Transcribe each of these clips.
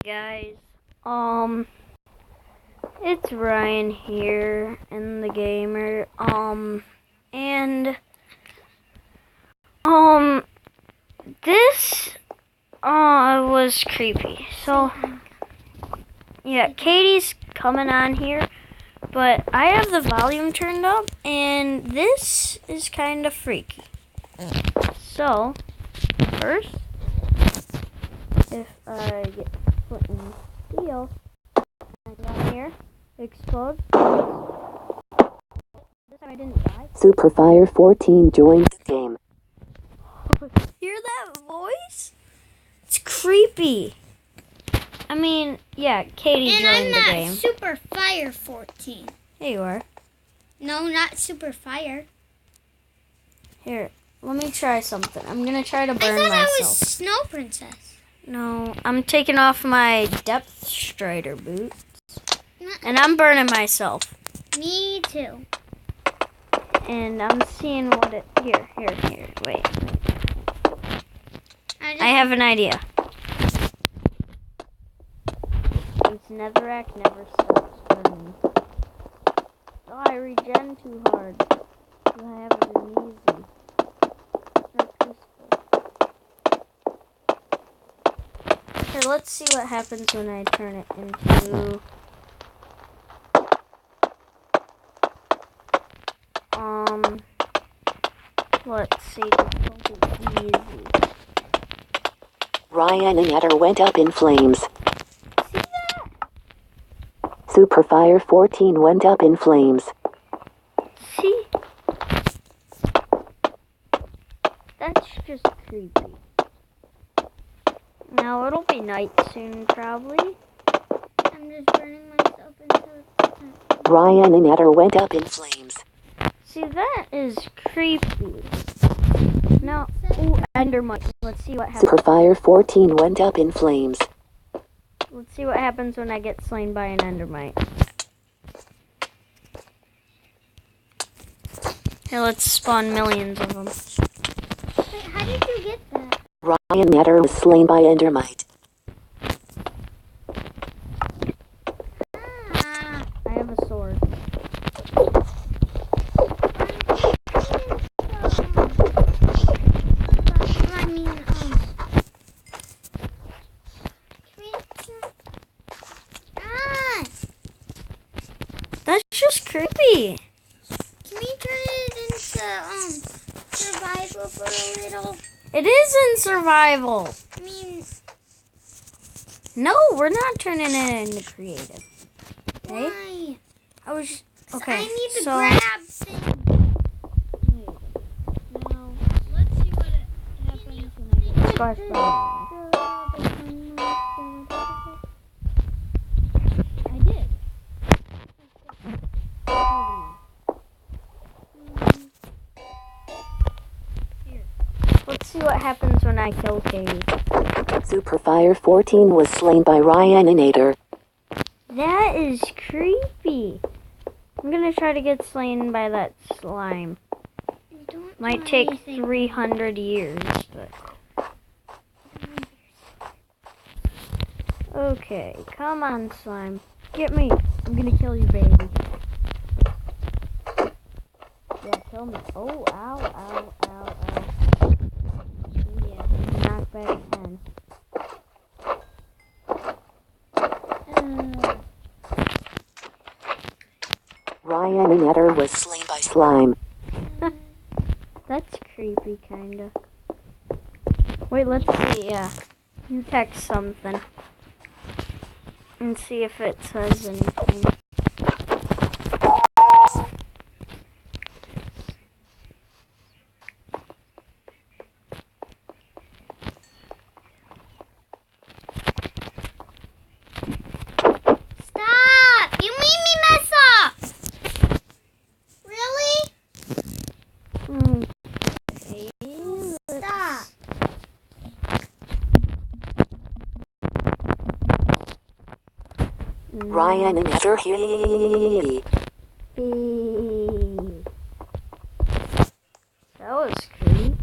guys. It's Ryan here in the gamer. And this was creepy. So yeah, Katie's coming on here, but I have the volume turned up, and this is kind of freaky. So first, if I get put in steel down here, explode. This time I didn't die. Superfire 14 joined the game. Hear that voice? It's creepy. I mean, yeah, Katie joined the game. And I'm not Superfire 14. Here you are. No, not Superfire. Here, let me try something. I'm gonna try to burn I thought myself. I was Snow Princess. No, I'm taking off my Depth Strider boots. And I'm burning myself. Me too. And I'm seeing what it... Here. Wait. I have an idea. This netherrack never stops burning. Oh, I regen too hard. I have it in easy. Here, let's see what happens when I turn it into... let's see, difficulty easy. Ryan and Eder went up in flames. See that? Superfire 14 went up in flames. See? That's just creepy. Now it'll be night soon, probably. I'm just burning myself into... Ryan and Eder went up in flames. See, that is creepy. Now, ooh, Endermite. Let's see what happens. Superfire 14 went up in flames. Let's see what happens when I get slain by an Endermite. Here, let's spawn millions of them. Wait, how did you get that? Ryan and Eder was slain by Endermite. I have a sword. That's just creepy. Can we turn it into survival for a little? It is in survival. I mean, No, we're not turning it into creative. Okay? why? I was okay. I need to so grab things. now let's see what happens when I get splash by. I did. Here. Let's see what happens when I kill Katie. Superfire 14 was slain by Ryan and Eder. That is creepy. I'm gonna try to get slain by that slime. Might take 300 years, but... Okay, come on, slime. Get me. I'm gonna kill you, baby. Yeah, kill me. Oh, ow. Yeah, knock back 10. Ryan and Eder was slain by slime. That's creepy, kinda. Wait, let's see, yeah. You text something. And see if it says anything. Stop! You made me mess up! Really? Okay. Stop. Ryan and Eder here. That was creepy.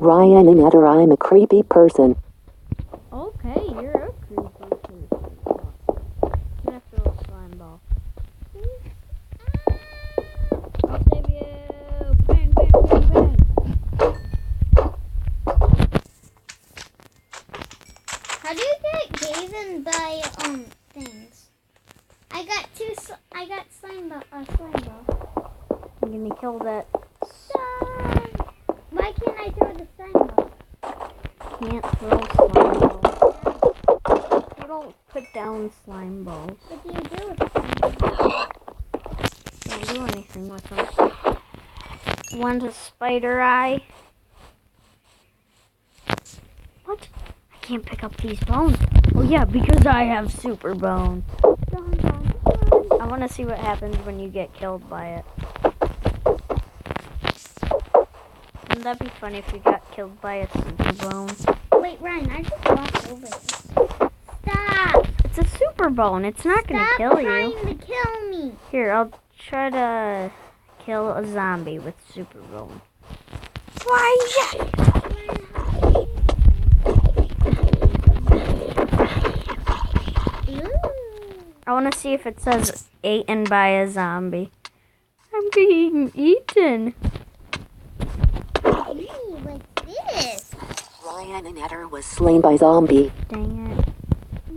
Ryan and Eder, I'm a creepy person. Okay, you're a creepy person. Get after a little slime ball. I'll save you. Bang, bang, bang, bang. How do you get given by things? I got slime ball. Slime ball. I'm gonna kill that. Why can't I throw the slime ball? Can't throw slime balls. You don't put down slime balls. What do you do with the slime ball? Don't do anything with them. Want a spider eye? What? I can't pick up these bones. Oh yeah, because I have super bone. Dun, dun, dun. I want to see what happens when you get killed by it. Wouldn't that be funny if you got killed by a super bone? Wait, Ryan, I just walked over this. Stop! It's a super bone. It's not going to kill you. Stop trying to kill me. Here, I'll try to kill a zombie with super bone. Why? I want to see if it says eaten by a zombie. I'm being eaten. Hey, what's this? Ryan and Eder was slain by zombie. Dang it.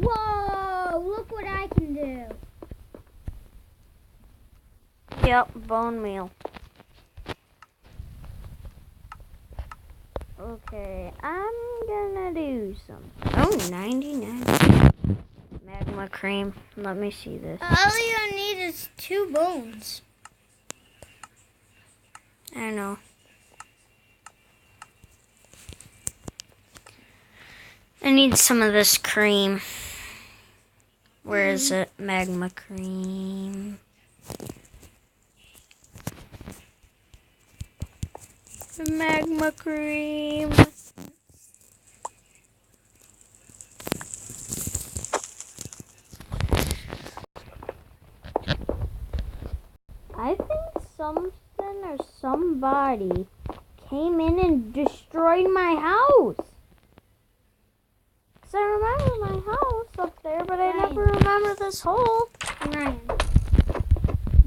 Whoa, look what I can do. Yep, bone meal. Okay, I'm gonna do something. Oh, 99. Magma cream. Let me see this. All you need is 2 bones. I know. I need some of this cream. Where is it? Magma cream. Magma cream. I think something or somebody came in and destroyed my house. Cause I remember my house up there, but I never remember this hole. Ryan,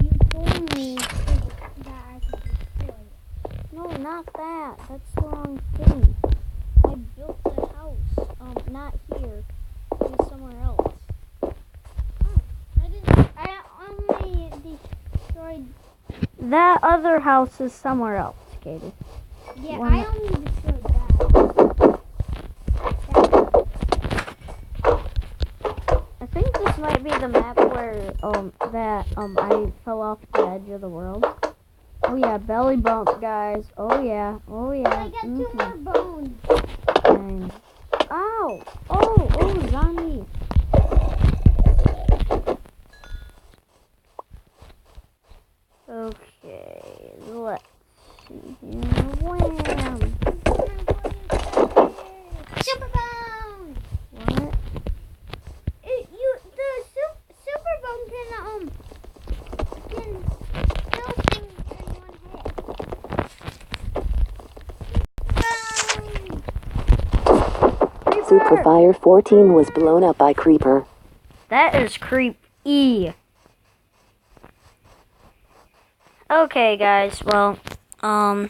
you told me that I could destroy it. No, not that. That's the wrong thing. I built a house. Not here. It was somewhere else. I only destroyed. That other house is somewhere else, Katie. Yeah, One- I only destroyed that. I think this might be the map where I fell off the edge of the world. Oh yeah, belly bump, guys. Oh yeah. Oh yeah. I got 2 more bones. And, ow! Oh, zombie. Okay, let's see here. Wham! Super bone. What? The super bone can kill things in 1 hit. Super Fire 14 was blown up by Creeper. That is creepy. Okay, guys. Well, I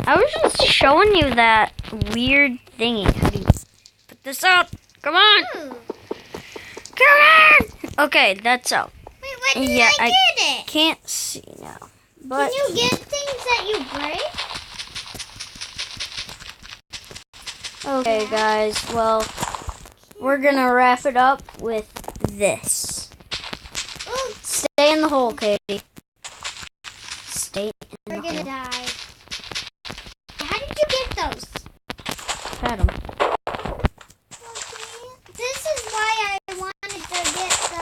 was just showing you that weird thingy. How do you put this out? Come on! Ooh. Come on! Okay, that's out. Wait, when did Yeah, I I- get it? Can't see now. But Can you get things that you break? okay, guys. Well, we're gonna wrap it up with this. Oh, Stay in the hole, Katie. Stay in we're the gonna hole. die. How did you get those? Pat 'em. This is why I wanted to get the.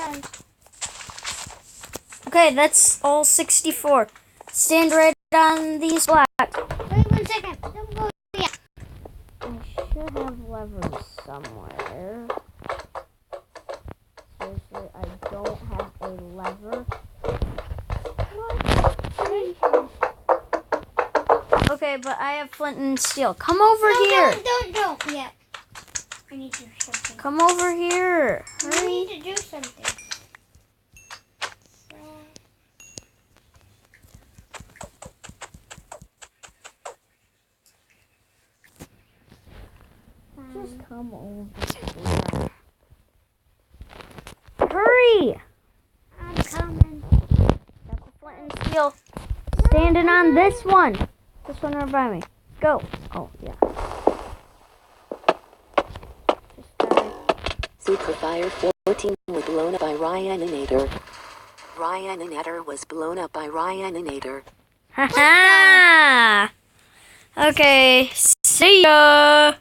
Okay, that's all 64. Stand right on these blocks. Wait 1 second. Don't go yet. I should have levers somewhere. Seriously, I don't have a lever. Okay, but I have flint and steel. Come over here. Don't. Yeah. I need to do something. Come over here. I Hurry. need to do something. So, Just come over here. Hurry. I'm coming. Got the flint and steel. Standing on this one. This one right by me. Go. Oh, yeah. Just die. Superfire 14 was blown up by Ryaninator. Ryaninator was blown up by Ryaninator. Ha ha! Okay, see ya!